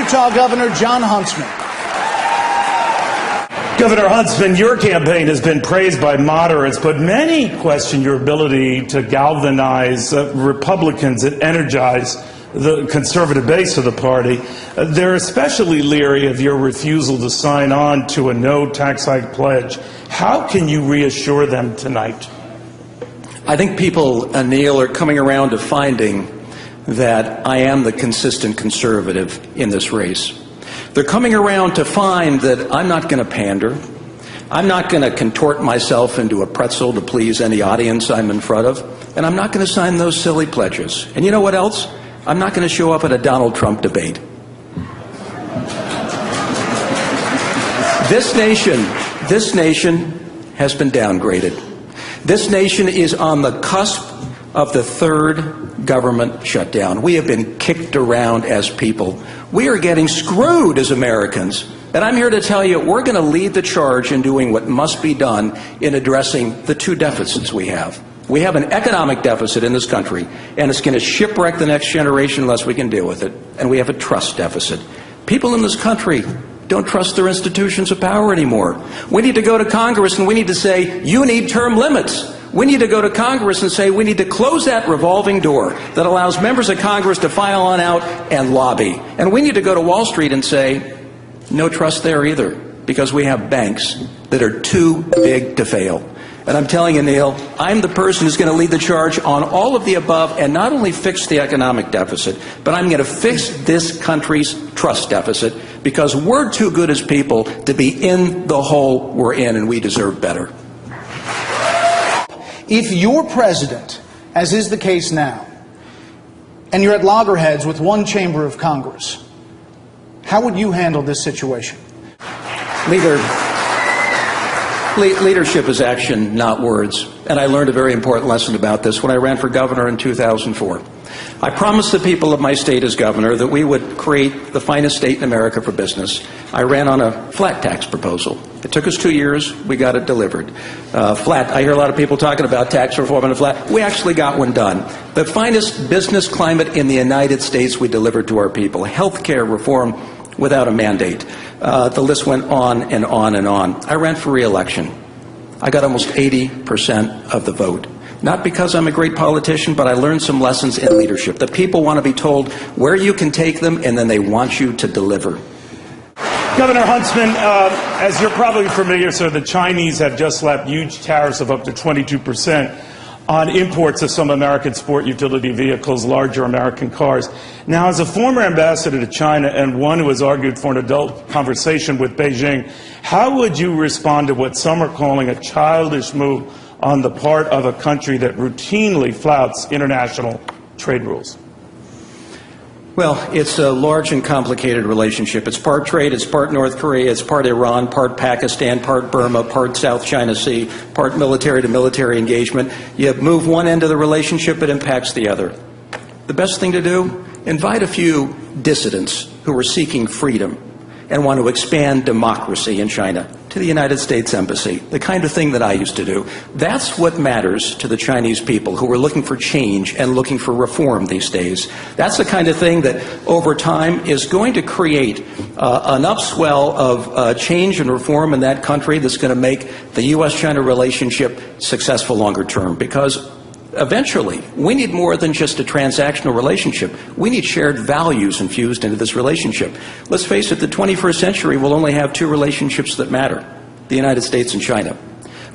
Utah Governor Jon Huntsman. Governor Huntsman, your campaign has been praised by moderates, but many question your ability to galvanize Republicans and energize the conservative base of the party. They're especially leery of your refusal to sign on to a no tax hike pledge. How can you reassure them tonight? I think people, Neil, are coming around to finding that I am the consistent conservative in this race. They're coming around to find that I'm not going to pander. I'm not going to contort myself into a pretzel to please any audience I'm in front of. And I'm not going to sign those silly pledges. And you know what else? I'm not going to show up at a Donald Trump debate. This nation has been downgraded. This nation is on the cusp of the third government shutdown. We have been kicked around as people. We are getting screwed as Americans. And I'm here to tell you, we're going to lead the charge in doing what must be done in addressing the two deficits we have. We have an economic deficit in this country, and it's going to shipwreck the next generation unless we can deal with it. And we have a trust deficit. People in this country don't trust their institutions of power anymore. We need to go to Congress and we need to say, you need term limits. We need to go to Congress and say we need to close that revolving door that allows members of Congress to file on out and lobby. And we need to go to Wall Street and say, no trust there either, because we have banks that are too big to fail. And I'm telling you, Neil, I'm the person who's going to lead the charge on all of the above and not only fix the economic deficit, but I'm going to fix this country's trust deficit because we're too good as people to be in the hole we're in, and we deserve better. If you're president, as is the case now, and you're at loggerheads with one chamber of Congress, how would you handle this situation? Leadership is action, not words. And I learned a very important lesson about this when I ran for governor in 2004. I promised the people of my state as governor that we would create the finest state in America for business. I ran on a flat tax proposal. It took us 2 years. We got it delivered. I hear a lot of people talking about tax reform and a flat. We actually got one done. The finest business climate in the United States we delivered to our people. Health care reform without a mandate. The list went on and on and on. I ran for re-election. I got almost 80% of the vote. Not because I'm a great politician, but I learned some lessons in leadership. The people want to be told where you can take them, and then they want you to deliver. Governor Huntsman, as you're probably familiar, sir, the Chinese have just slapped huge tariffs of up to 22% on imports of some American sport utility vehicles, larger American cars. Now, as a former ambassador to China and one who has argued for an adult conversation with Beijing, how would you respond to what some are calling a childish move on the part of a country that routinely flouts international trade rules? Well, it's a large and complicated relationship. It's part trade, it's part North Korea, it's part Iran, part Pakistan, part Burma, part South China Sea, part military to military engagement. You move one end of the relationship, it impacts the other. The best thing to do? Invite a few dissidents who are seeking freedom and want to expand democracy in China to the United States Embassy, the kind of thing that I used to do. That's what matters to the Chinese people who are looking for change and looking for reform these days. That's the kind of thing that over time is going to create an upswell of change and reform in that country that's going to make the U.S.-China relationship successful longer term, because eventually, we need more than just a transactional relationship. We need shared values infused into this relationship. Let's face it, the 21st century will only have two relationships that matter, the United States and China.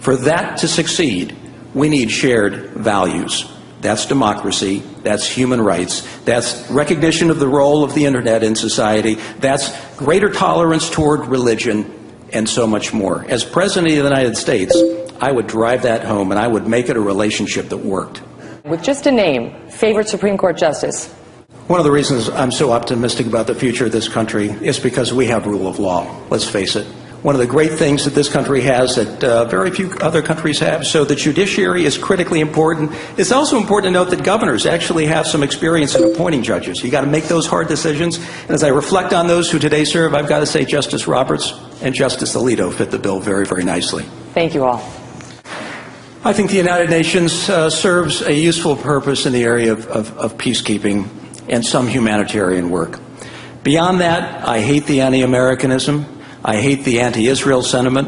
For that to succeed, we need shared values. That's democracy, that's human rights, that's recognition of the role of the internet in society, that's greater tolerance toward religion, and so much more. As President of the United States, I would drive that home, and I would make it a relationship that worked. With just a name, favorite Supreme Court justice? One of the reasons I'm so optimistic about the future of this country is because we have rule of law. Let's face it. One of the great things that this country has that very few other countries have. So the judiciary is critically important. It's also important to note that governors actually have some experience in appointing judges. You got to make those hard decisions. And as I reflect on those who today serve, I've got to say Justice Roberts and Justice Alito fit the bill very, very nicely. Thank you all. I think the United Nations serves a useful purpose in the area of peacekeeping and some humanitarian work. Beyond that, I hate the anti-Americanism. I hate the anti-Israel sentiment.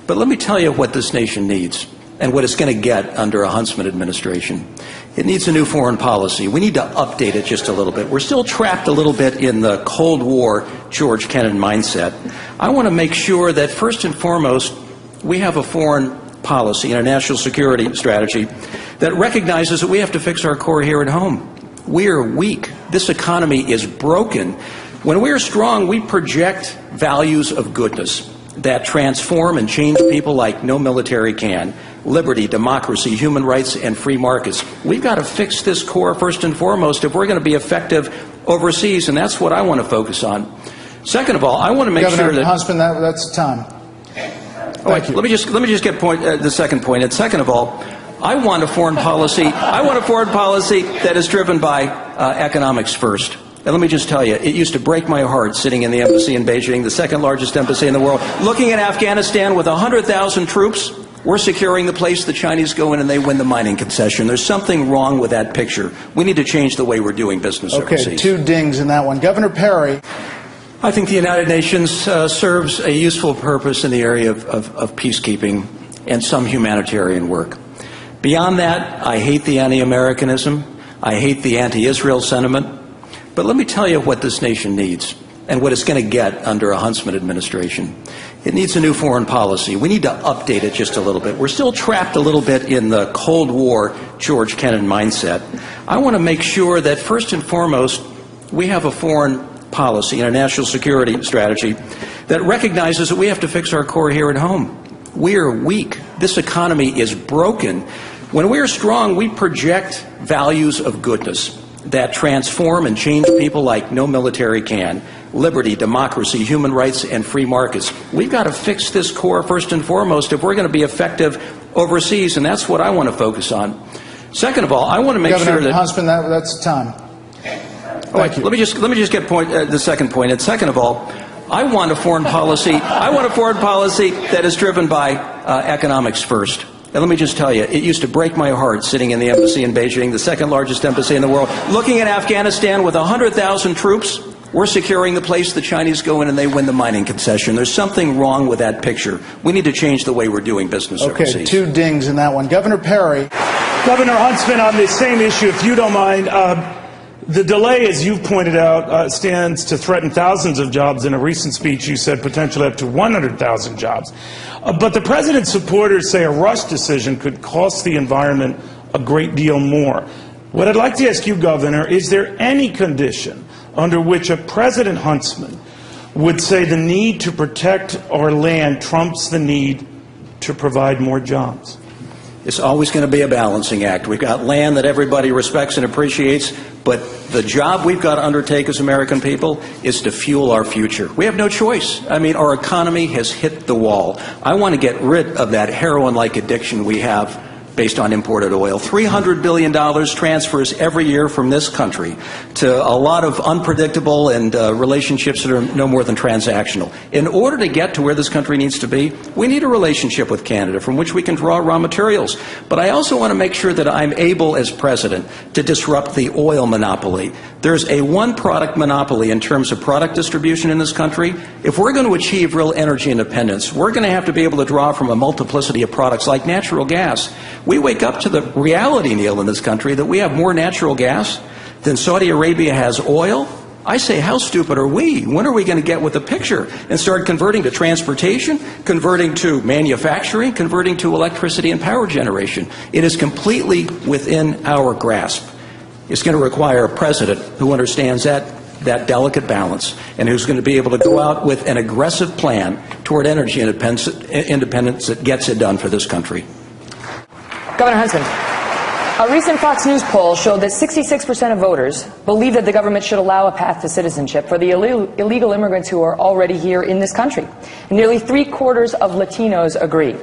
But let me tell you what this nation needs and what it's going to get under a Huntsman administration. It needs a new foreign policy. We need to update it just a little bit. We're still trapped a little bit in the Cold War George Kennan mindset. I want to make sure that first and foremost, we have a foreign policy and a national security strategy that recognizes that we have to fix our core here at home. We are weak. This economy is broken. When we are strong, we project values of goodness that transform and change people like no military can. Liberty, democracy, human rights, and free markets. We've got to fix this core first and foremost if we're going to be effective overseas, and that's what I want to focus on. Second of all, I want to make Governor sure that Huntsman, that's time. Thank you. Let me just get the second point. And second of all, I want a foreign policy. I want a foreign policy that is driven by economics first. And let me just tell you, it used to break my heart sitting in the embassy in Beijing, the second largest embassy in the world, looking at Afghanistan with 100,000 troops. We're securing the place the Chinese go in and they win the mining concession. There's something wrong with that picture. We need to change the way we're doing business overseas. Okay, 2 dings in that one. Governor Perry. I think the United Nations serves a useful purpose in the area of peacekeeping and some humanitarian work. Beyond that, I hate the anti-Americanism. I hate the anti-Israel sentiment. But let me tell you what this nation needs and what it's going to get under a Huntsman administration. It needs a new foreign policy. We need to update it just a little bit. We're still trapped a little bit in the Cold War George Kennan mindset. I want to make sure that first and foremost, we have a foreign policy and a national security strategy that recognizes that we have to fix our core here at home. We are weak. This economy is broken. When we are strong, we project values of goodness that transform and change people like no military can. Liberty, democracy, human rights, and free markets. We've got to fix this core first and foremost if we're going to be effective overseas, and that's what I want to focus on. Second of all, I want to make Governor sure that Huntsman, that's time. Thank you. Let me just get the second point. And second of all, I want a foreign policy. I want a foreign policy that is driven by economics first. And let me just tell you, it used to break my heart sitting in the embassy in Beijing, the second largest embassy in the world, looking at Afghanistan with 100,000 troops. We're securing the place the Chinese go in and they win the mining concession. There's something wrong with that picture. We need to change the way we're doing business overseas. Okay, 2 dings in that one. Governor Perry. Governor Huntsman, on this same issue, if you don't mind, the delay, as you've pointed out, stands to threaten thousands of jobs. In a recent speech, you said potentially up to 100,000 jobs. But the president's supporters say a rush decision could cost the environment a great deal more. What I'd like to ask you, Governor, is there any condition under which a President Huntsman would say the need to protect our land trumps the need to provide more jobs? It's always going to be a balancing act. We've got land that everybody respects and appreciates, but the job we've got to undertake as American people is to fuel our future. We have no choice. I mean, our economy has hit the wall. I want to get rid of that heroin-like addiction we have based on imported oil. $300 billion transfers every year from this country to a lot of unpredictable and relationships that are no more than transactional. In order to get to where this country needs to be, we need a relationship with Canada from which we can draw raw materials. But I also want to make sure that I'm able, as president, to disrupt the oil monopoly. There's a one-product monopoly in terms of product distribution in this country. If we're going to achieve real energy independence, we're going to have to be able to draw from a multiplicity of products like natural gas. We wake up to the reality, Neil, in this country that we have more natural gas than Saudi Arabia has oil. I say, how stupid are we? When are we going to get with the picture and start converting to transportation, converting to manufacturing, converting to electricity and power generation? It is completely within our grasp. It's going to require a president who understands that delicate balance and who's going to be able to go out with an aggressive plan toward energy independence that gets it done for this country. Governor Huntsman, a recent Fox News poll showed that 66% of voters believe that the government should allow a path to citizenship for the illegal immigrants who are already here in this country. And nearly 3/4 of Latinos agree.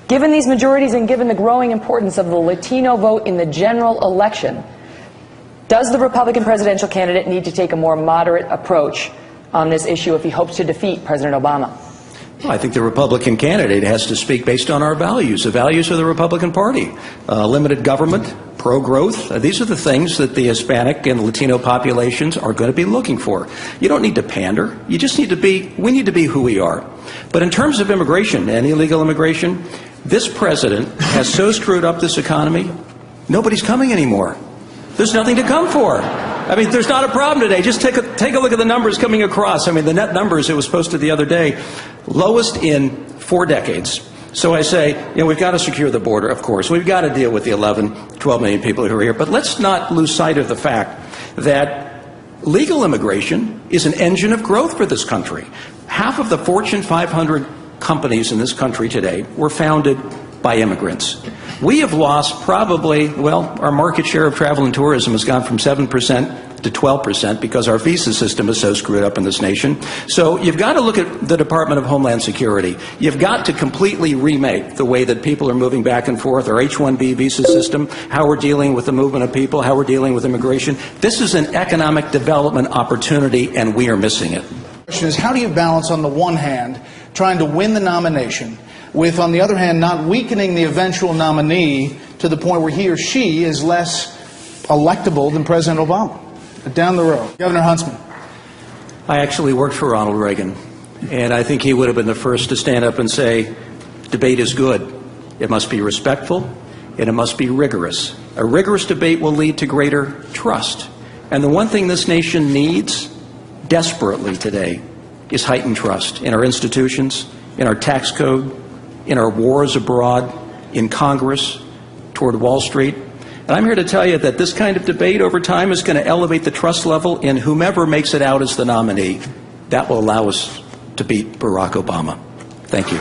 Given these majorities and given the growing importance of the Latino vote in the general election, does the Republican presidential candidate need to take a more moderate approach on this issue if he hopes to defeat President Obama? Well, I think the Republican candidate has to speak based on our values, the values of the Republican Party. Limited government, pro-growth. These are the things that the Hispanic and Latino populations are going to be looking for. You don't need to pander. You just need to be, we need to be who we are. But in terms of immigration and illegal immigration, this president has so screwed up this economy, nobody's coming anymore. There's nothing to come for. I mean, there's not a problem today. Just take a look at the numbers coming across. I mean, the net numbers, it was posted the other day, lowest in 4 decades. So I say, you know, we've got to secure the border, of course. We've got to deal with the 11, 12 million people who are here. But let's not lose sight of the fact that legal immigration is an engine of growth for this country. Half of the Fortune 500 companies in this country today were founded by immigrants. We have lost probably, well, our market share of travel and tourism has gone from 7% to 12% because our visa system is so screwed up in this nation. So you've got to look at the Department of Homeland Security. You've got to completely remake the way that people are moving back and forth, our H-1B visa system, how we're dealing with the movement of people, how we're dealing with immigration. This is an economic development opportunity, and we are missing it. The question is, how do you balance, on the one hand, trying to win the nomination, with, on the other hand, not weakening the eventual nominee to the point where he or she is less electable than President Obama? Down the road. Governor Huntsman. I actually worked for Ronald Reagan, and I think he would have been the first to stand up and say, debate is good. It must be respectful, and it must be rigorous. A rigorous debate will lead to greater trust. And the one thing this nation needs desperately today is heightened trust in our institutions, in our tax code, in our wars abroad, in Congress, toward Wall Street. And I'm here to tell you that this kind of debate over time is going to elevate the trust level in whomever makes it out as the nominee. That will allow us to beat Barack Obama. Thank you.